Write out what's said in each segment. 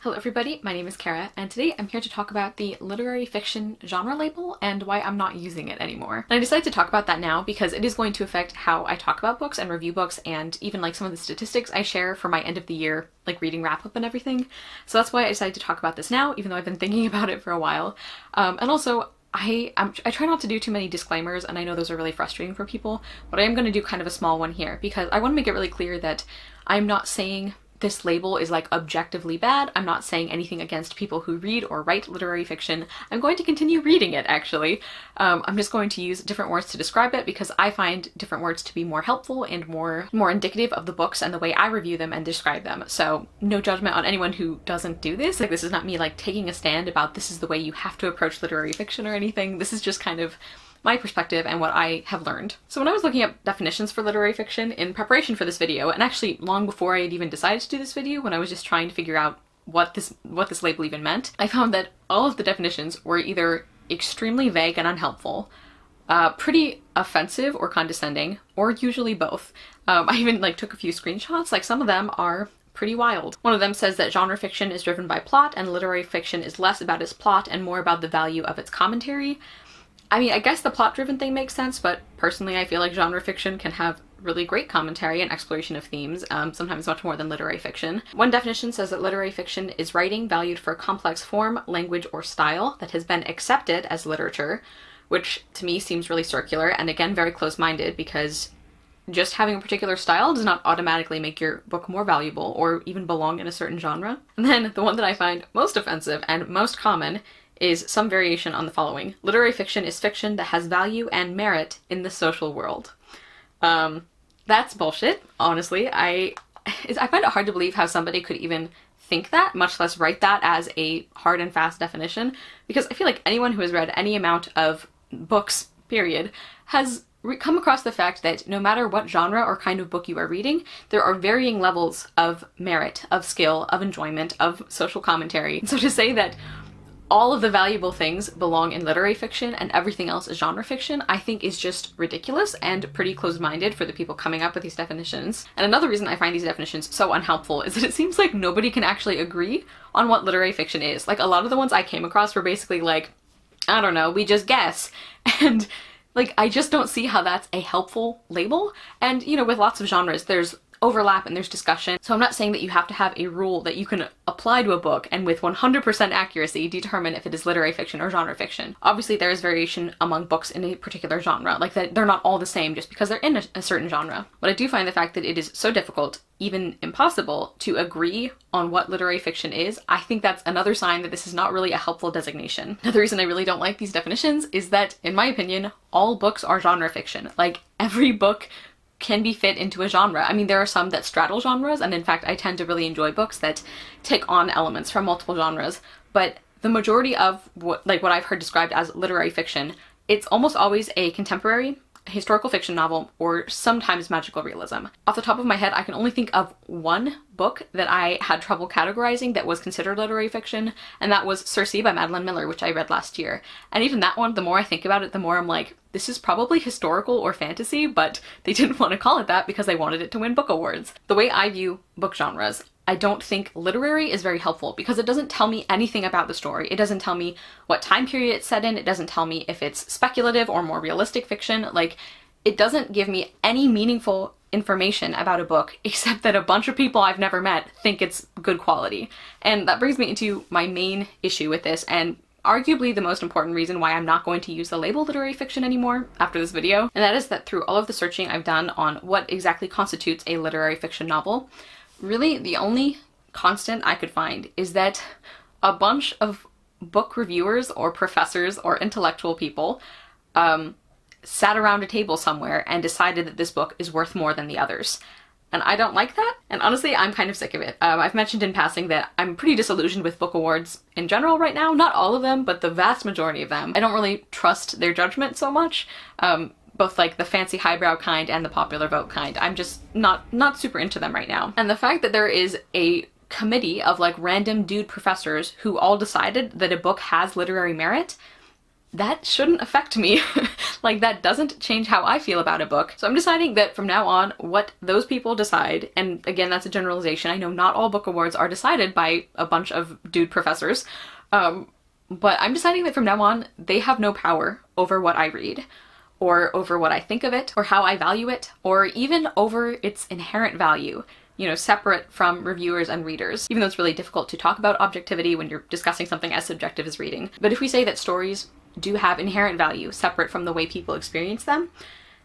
Hello everybody, my name is Kara, and today I'm here to talk about the literary fiction genre label and why I'm not using it anymore. And I decided to talk about that now because it is going to affect how I talk about books and review books and even like some of the statistics I share for my end of the year like reading wrap up and everything. So that's why I decided to talk about this now, even though I've been thinking about it for a while. And also I try not to do too many disclaimers, and I know those are really frustrating for people, but I am going to do kind of a small one here because I want to make it really clear that I'm not saying this label is like objectively bad. I'm not saying anything against people who read or write literary fiction. I'm going to continue reading it actually. I'm just going to use different words to describe it because I find different words to be more helpful and more indicative of the books and the way I review them and describe them. So no judgment on anyone who doesn't do this. Like, this is not me like taking a stand about this is the way you have to approach literary fiction or anything. This is just kind of my perspective and what I have learned. So when I was looking up definitions for literary fiction in preparation for this video, and actually long before I had even decided to do this video, when I was just trying to figure out what this label even meant, I found that all of the definitions were either extremely vague and unhelpful, pretty offensive or condescending, or usually both. I even like took a few screenshots, like some of them are pretty wild. One of them says that genre fiction is driven by plot and literary fiction is less about its plot and more about the value of its commentary. I mean, I guess the plot-driven thing makes sense, but personally I feel like genre fiction can have really great commentary and exploration of themes, sometimes much more than literary fiction. One definition says that literary fiction is writing valued for complex form, language, or style that has been accepted as literature, which to me seems really circular and again very close-minded because just having a particular style does not automatically make your book more valuable or even belong in a certain genre. And then the one that I find most offensive and most common is some variation on the following. Literary fiction is fiction that has value and merit in the social world. That's bullshit, honestly. I find it hard to believe how somebody could even think that, much less write that as a hard and fast definition, because I feel like anyone who has read any amount of books, period, has come across the fact that no matter what genre or kind of book you are reading, there are varying levels of merit, of skill, of enjoyment, of social commentary. So to say that all of the valuable things belong in literary fiction and everything else is genre fiction, I think is just ridiculous and pretty closed-minded for the people coming up with these definitions. And another reason I find these definitions so unhelpful is that it seems like nobody can actually agree on what literary fiction is. Like, a lot of the ones I came across were basically like, I don't know, we just guess. And like, I just don't see how that's a helpful label. And you know, with lots of genres, there's overlap and there's discussion. So I'm not saying that you have to have a rule that you can apply to a book and with 100% accuracy determine if it is literary fiction or genre fiction. Obviously there is variation among books in a particular genre, like that they're not all the same just because they're in a certain genre. But I do find the fact that it is so difficult, even impossible, to agree on what literary fiction is, I think that's another sign that this is not really a helpful designation. Another reason I really don't like these definitions is that, in my opinion, all books are genre fiction. Like, every book can be fit into a genre. I mean, there are some that straddle genres, and in fact I tend to really enjoy books that take on elements from multiple genres, but the majority of what I've heard described as literary fiction, it's almost always a contemporary historical fiction novel or sometimes magical realism. Off the top of my head, I can only think of one book that I had trouble categorizing that was considered literary fiction, and that was Circe by Madeline Miller, which I read last year. And even that one, the more I think about it, the more I'm like, this is probably historical or fantasy, but they didn't want to call it that because they wanted it to win book awards. The way I view book genres, I don't think literary is very helpful because it doesn't tell me anything about the story. It doesn't tell me what time period it's set in. It doesn't tell me if it's speculative or more realistic fiction. Like, it doesn't give me any meaningful information about a book except that a bunch of people I've never met think it's good quality. And that brings me into my main issue with this, and arguably the most important reason why I'm not going to use the label literary fiction anymore after this video, and that is that through all of the searching I've done on what exactly constitutes a literary fiction novel, really the only constant I could find is that a bunch of book reviewers or professors or intellectual people sat around a table somewhere and decided that this book is worth more than the others. And I don't like that, and honestly I'm kind of sick of it. I've mentioned in passing that I'm pretty disillusioned with book awards in general right now. Not all of them, but the vast majority of them. I don't really trust their judgment so much. Both like the fancy highbrow kind and the popular vote kind. I'm just not super into them right now. And the fact that there is a committee of like random dude professors who all decided that a book has literary merit, that shouldn't affect me. Like, that doesn't change how I feel about a book. So I'm deciding that from now on, what those people decide, and again, that's a generalization. I know not all book awards are decided by a bunch of dude professors, but I'm deciding that from now on, they have no power over what I read, or over what I think of it, or how I value it, or even over its inherent value, you know, separate from reviewers and readers, even though it's really difficult to talk about objectivity when you're discussing something as subjective as reading. But if we say that stories do have inherent value separate from the way people experience them,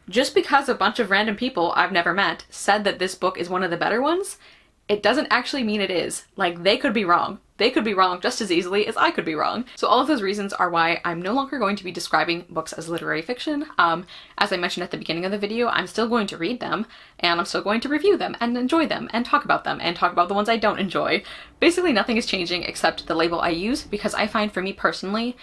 just because a bunch of random people I've never met said that this book is one of the better ones, it doesn't actually mean it is. Like, they could be wrong. They could be wrong just as easily as I could be wrong. So all of those reasons are why I'm no longer going to be describing books as literary fiction. As I mentioned at the beginning of the video, I'm still going to read them, and I'm still going to review them, and enjoy them, and talk about the ones I don't enjoy. Basically nothing is changing except the label I use, because I find, for me personally,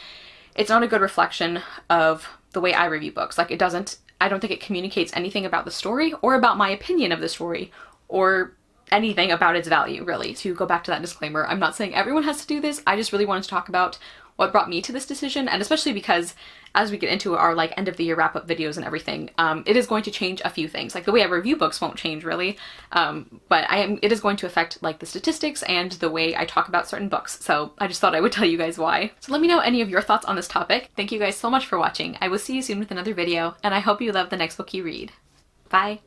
it's not a good reflection of the way I review books. Like, I don't think it communicates anything about the story, or about my opinion of the story, or anything about its value, really. To go back to that disclaimer, I'm not saying everyone has to do this. I just really wanted to talk about what brought me to this decision, and especially because as we get into our like end of the year wrap up videos and everything, it is going to change a few things. Like, the way I review books won't change really, but it is going to affect like the statistics and the way I talk about certain books. So I just thought I would tell you guys why. So let me know any of your thoughts on this topic. Thank you guys so much for watching. I will see you soon with another video, and I hope you love the next book you read. Bye!